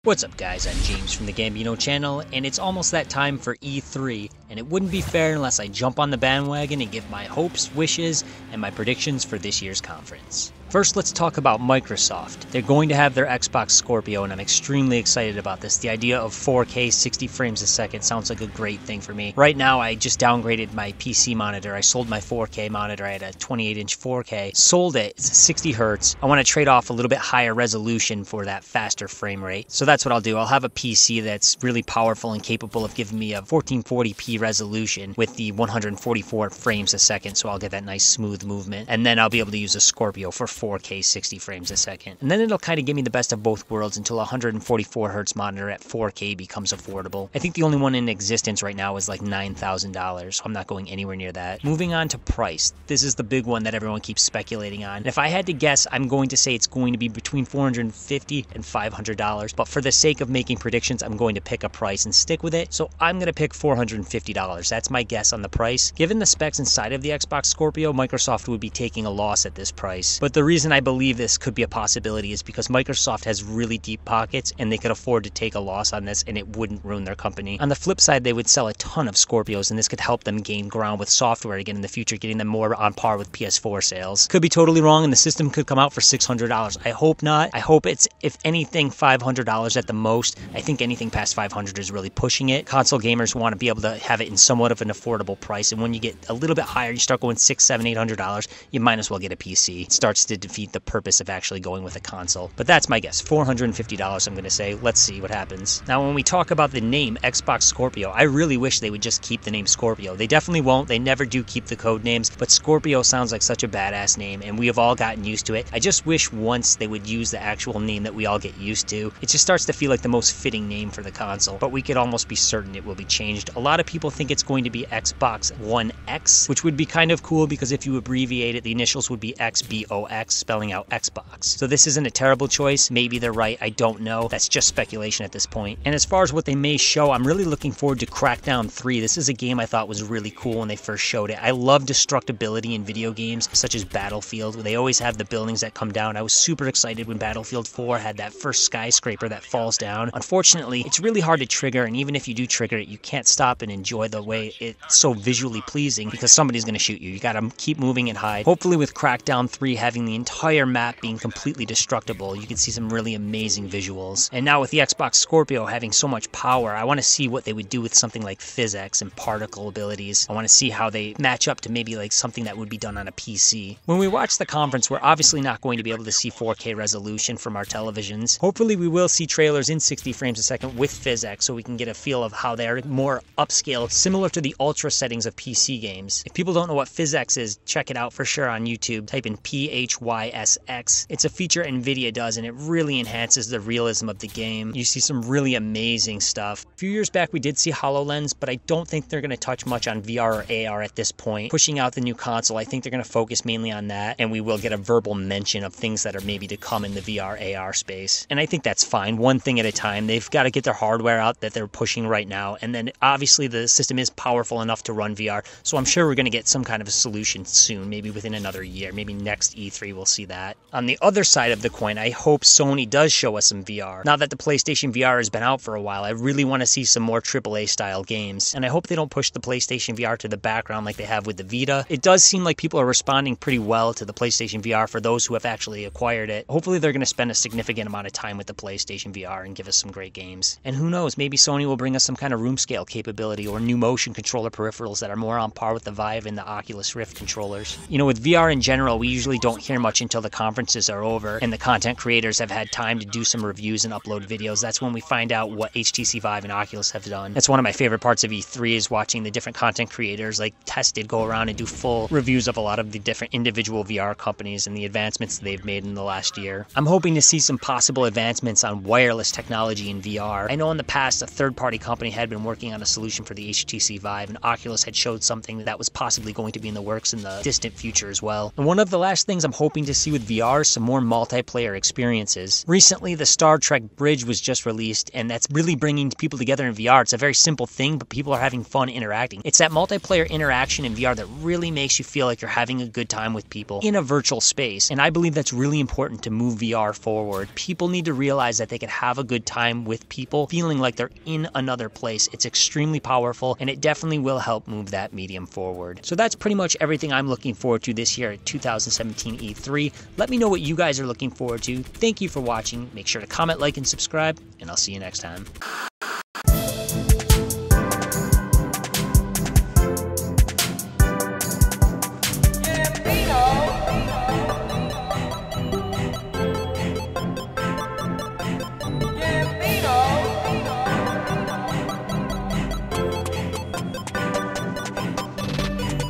What's up guys, I'm James from the Gambino channel, and it's almost that time for E3, and it wouldn't be fair unless I jump on the bandwagon and give my hopes, wishes, and my predictions for this year's conference. First, let's talk about Microsoft. They're going to have their Xbox Scorpio, and I'm extremely excited about this. The idea of 4K 60 frames a second sounds like a great thing for me. Right now, I just downgraded my PC monitor. I sold my 4K monitor. I had a 28-inch 4K. Sold it. It's 60 hertz. I want to trade off a little bit higher resolution for that faster frame rate. So that's what I'll do. I'll have a PC that's really powerful and capable of giving me a 1440p resolution with the 144 frames a second, so I'll get that nice smooth movement. And then I'll be able to use a Scorpio for 4K 60 frames a second. And then it'll kind of give me the best of both worlds until a 144 hertz monitor at 4K becomes affordable. I think the only one in existence right now is like $9,000, so I'm not going anywhere near that. Moving on to price. This is the big one that everyone keeps speculating on. And if I had to guess, I'm going to say it's going to be between $450 and $500, but for the sake of making predictions, I'm going to pick a price and stick with it. So I'm going to pick $450. That's my guess on the price. Given the specs inside of the Xbox Scorpio, Microsoft would be taking a loss at this price. But the reason I believe this could be a possibility is because Microsoft has really deep pockets and they could afford to take a loss on this and it wouldn't ruin their company. On the flip side, they would sell a ton of Scorpios and this could help them gain ground with software again in the future, getting them more on par with PS4 sales. Could be totally wrong and the system could come out for $600. I hope not. I hope it's, if anything, $500 at the most. I think anything past $500 is really pushing it. Console gamers want to be able to have it in somewhat of an affordable price, and when you get a little bit higher, you start going $600, $700, $800, you might as well get a PC. It starts to defeat the purpose of actually going with a console. But that's my guess. $450 I'm going to say. Let's see what happens. Now when we talk about the name Xbox Scorpio, I really wish they would just keep the name Scorpio. They definitely won't. They never do keep the code names, but Scorpio sounds like such a badass name and we have all gotten used to it. I just wish once they would use the actual name that we all get used to. It just starts to feel like the most fitting name for the console, but we could almost be certain it will be changed. A lot of people think it's going to be Xbox One X, which would be kind of cool because if you abbreviate it, the initials would be XBOX, spelling out Xbox. So this isn't a terrible choice. Maybe they're right. I don't know. That's just speculation at this point. And as far as what they may show, I'm really looking forward to Crackdown 3. This is a game I thought was really cool when they first showed it. I love destructibility in video games, such as Battlefield, where they always have the buildings that come down. I was super excited when Battlefield 4 had that first skyscraper that falls down. Unfortunately, it's really hard to trigger, and even if you do trigger it, you can't stop and enjoy the way it's so visually pleasing because somebody's going to shoot you. You got to keep moving and hide. Hopefully with Crackdown 3 having the entire map being completely destructible, you can see some really amazing visuals. And now with the Xbox Scorpio having so much power, I want to see what they would do with something like physics and particle abilities. I want to see how they match up to maybe like something that would be done on a PC. When we watch the conference, we're obviously not going to be able to see 4K resolution from our televisions. Hopefully we will see trailers in 60 frames a second with physics so we can get a feel of how they're more upscaled, similar to the ultra settings of PC games. If people don't know what physics is, check it out for sure on YouTube. Type in PHYSX. It's a feature NVIDIA does and it really enhances the realism of the game. You see some really amazing stuff. A few years back we did see HoloLens, but I don't think they're going to touch much on VR or AR at this point. Pushing out the new console, I think they're going to focus mainly on that, and we will get a verbal mention of things that are maybe to come in the VR AR space. And I think that's fine, one thing at a time. They've got to get their hardware out that they're pushing right now, and then obviously the system is powerful enough to run VR, so I'm sure we're going to get some kind of a solution soon, maybe within another year, maybe next E3 we'll see that. On the other side of the coin, I hope Sony does show us some VR. Now that the PlayStation VR has been out for a while, I really want to see some more AAA style games, and I hope they don't push the PlayStation VR to the background like they have with the Vita. It does seem like people are responding pretty well to the PlayStation VR for those who have actually acquired it. Hopefully they're going to spend a significant amount of time with the PlayStation VR and give us some great games. And who knows, maybe Sony will bring us some kind of room scale capability or new motion controller peripherals that are more on par with the Vive and the Oculus Rift controllers. You know, with VR in general, we usually don't hear much until the conferences are over and the content creators have had time to do some reviews and upload videos. That's when we find out what HTC Vive and Oculus have done. That's one of my favorite parts of E3 is watching the different content creators like Tested go around and do full reviews of a lot of the different individual VR companies and the advancements they've made in the last year. I'm hoping to see some possible advancements on wireless technology in VR. I know in the past a third-party company had been working on a solution for the HTC Vive, and Oculus had showed something that was possibly going to be in the works in the distant future as well. And one of the last things I'm hoping hoping to see with VR some more multiplayer experiences. Recently, the Star Trek Bridge was just released, and that's really bringing people together in VR. It's a very simple thing, but people are having fun interacting. It's that multiplayer interaction in VR that really makes you feel like you're having a good time with people in a virtual space, and I believe that's really important to move VR forward. People need to realize that they can have a good time with people, feeling like they're in another place. It's extremely powerful, and it definitely will help move that medium forward. So that's pretty much everything I'm looking forward to this year at 2017 E3. Let me know what you guys are looking forward to. Thank you for watching. Make sure to comment, like, and subscribe, and I'll see you next time.